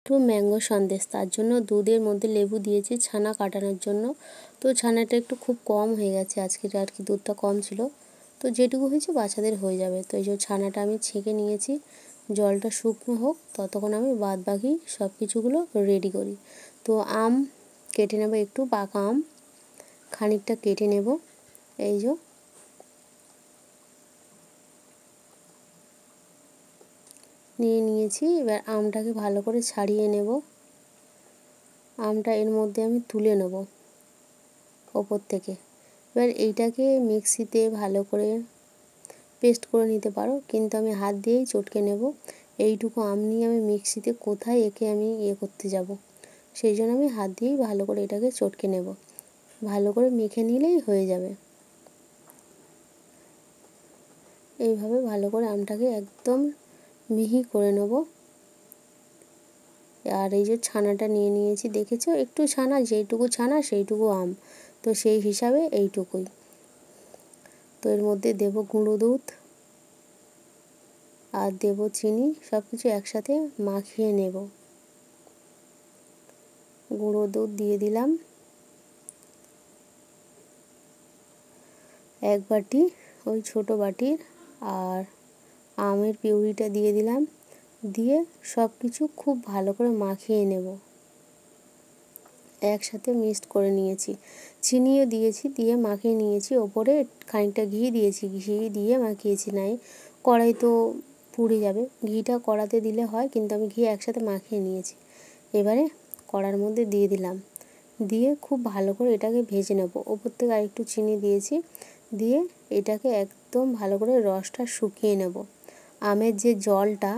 একটু ম্যাঙ্গো সন্দেশ, তার জন্য দুধের মধ্যে লেবু দিয়েছি ছানা কাটানোর জন্য। তো ছানাটা একটু খুব কম হয়ে গেছে আজকে, আর কি দুধটা কম ছিল, তো যেটুকু হয়েছে বাচ্চাদের হয়ে যাবে। তো এই যে ছানাটা আমি ছেঁকে নিয়েছি, জলটা শুকনো হোক ততক্ষণ আমি বাদ বাকি সব কিছুগুলো রেডি করি। তো আম কেটে নেব, একটু পাকা আম খানিকটা কেটে নেব, এই যে নিয়ে নিয়েছি। এবার আমটাকে ভালো করে ছাড়িয়ে নেব, আমটা এর মধ্যে আমি তুলে নেব ওপর থেকে। এবার এইটাকে মিক্সিতে ভালো করে পেস্ট করে নিতে পারো, কিন্তু আমি হাত দিয়েই চটকে নেব। এইটুকু আম নিয়ে আমি মিক্সিতে কোথায় একে আমি করতে যাব, সেই জন্য আমি হাত দিয়েই ভালো করে এটাকে চটকে নেব। ভালো করে মেখে নিলেই হয়ে যাবে। এইভাবে ভালো করে আমটাকে একদম মিহি করে নেব। আর এই যে ছানাটা নিয়ে নিয়েছি, দেখেছো একটু ছানা, যেইটুকু ছানা সেইটুকু আম, তো সেই হিসাবে এইটুকুই। তো এর মধ্যে দেব গুঁড়ো দুধ আর দেব চিনি, সব কিছু একসাথে মাখিয়ে নেব। গুঁড়ো দুধ দিয়ে দিলাম 1 বাটি, ওই ছোটো বাটির, আর আমের পিউরিটা দিয়ে দিলাম, দিয়ে সব কিছু খুব ভালো করে মাখিয়ে নেব। একসাথে মিক্সড করে নিয়েছি, চিনিও দিয়েছি, দিয়ে মাখিয়ে নিয়েছি। ওপরে খানিকটা ঘি দিয়েছি, ঘি দিয়ে মাখিয়েছি, নাই কড়াই তো পুড়ে যাবে, ঘিটা কড়াতে দিলে হয়, কিন্তু আমি ঘি একসাথে মাখিয়ে নিয়েছি। এবারে কড়ার মধ্যে দিয়ে দিলাম, দিয়ে খুব ভালো করে এটাকে ভেজে নেব। ওপর থেকে আরেকটু চিনি দিয়েছি, দিয়ে এটাকে একদম ভালো করে রসটা শুকিয়ে নেব। আমের যে জলটা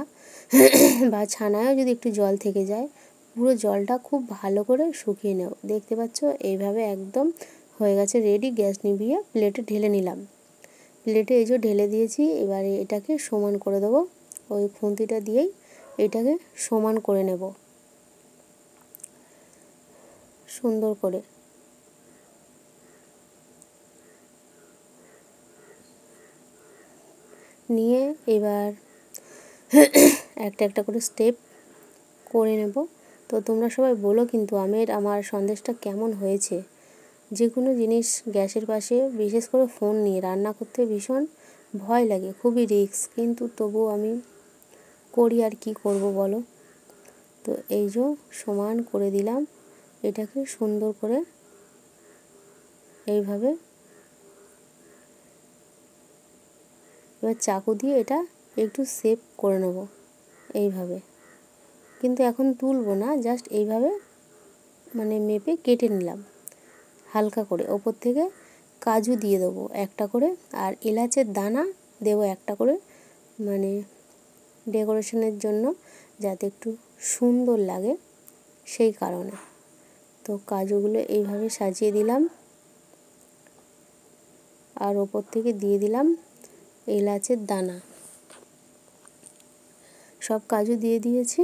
বা ছানায়ও যদি একটু জল থেকে যায়, পুরো জলটা খুব ভালো করে শুকিয়ে নেব। দেখতে পাচ্ছ এইভাবে একদম হয়ে গেছে রেডি। গ্যাস নিভিয়ে প্লেটে ঢেলে নিলাম। প্লেটে এই যে ঢেলে দিয়েছি, এবারে এটাকে সমান করে দেবো। ওই খুন্তিটা দিয়েই এটাকে সমান করে নেব সুন্দর করে। নিয়ে এবার একটা একটা করে স্টেপ করে নেব। তো তোমরা সবাই বলো কিন্তু আমার সন্দেশটা কেমন হয়েছে। যে কোনো জিনিস গ্যাসের পাশে, বিশেষ করে ফোন নিয়ে রান্না করতে ভীষণ ভয় লাগে, খুবই রিস্ক, কিন্তু তবুও আমি করি, আর কি করব বলো। তো এই যে সমান করে দিলাম, এটাকে সুন্দর করে এইভাবে এবার চাকু দিয়ে এটা একটু শেপ করে নেব এইভাবে, কিন্তু এখন তুলবো না, জাস্ট এইভাবে মানে মেপে কেটে নিলাম হালকা করে। ওপর থেকে কাজু দিয়ে দেবো একটা করে, আর এলাচের দানা দেবো একটা করে, মানে ডেকোরেশনের জন্য, যাতে একটু সুন্দর লাগে সেই কারণে। তো কাজুগুলো এইভাবে সাজিয়ে দিলাম, আর ওপর থেকে দিয়ে দিলাম এলাচের দানা। সব কাজু দিয়ে দিয়েছি,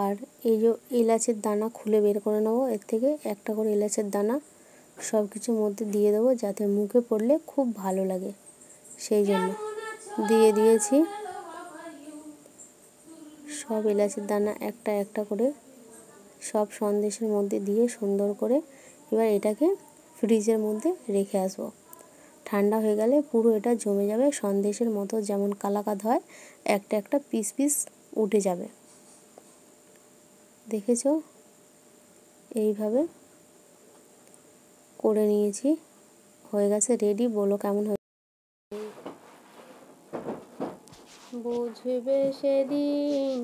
আর এই যে এলাচের দানা খুলে বের করে নেবো, এর থেকে একটা করে এলাচের দানা সব কিছুর মধ্যে দিয়ে দেবো, যাতে মুখে পড়লে খুব ভালো লাগে, সেই জন্য দিয়ে দিয়েছি সব এলাচের দানা একটা একটা করে সব সন্দেশের মধ্যে দিয়ে সুন্দর করে। এবার এটাকে ফ্রিজের মধ্যে রেখে আসবো, ঠান্ডা হয়ে গেলে পুরো এটা জমে যাবে, সন্দেশের মতো যেমন কালাকাঁদ হয়, একটা একটা পিস পিস উঠে যাবে। দেখেছো এইভাবে করে নিয়েছি, হয়ে গেছে রেডি। বলো কেমন হয়ে। বুঝবে সেদিন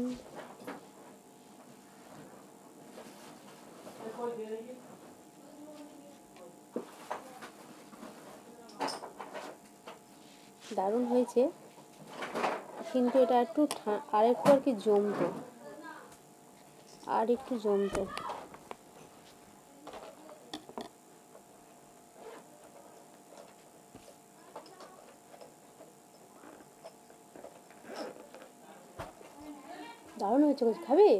দারুণ হয়েছে, কিন্তু এটা একটু আরেকটু আর কি জমতো, আর একটু জমতো। দারুণ হয়েছে, খাবি?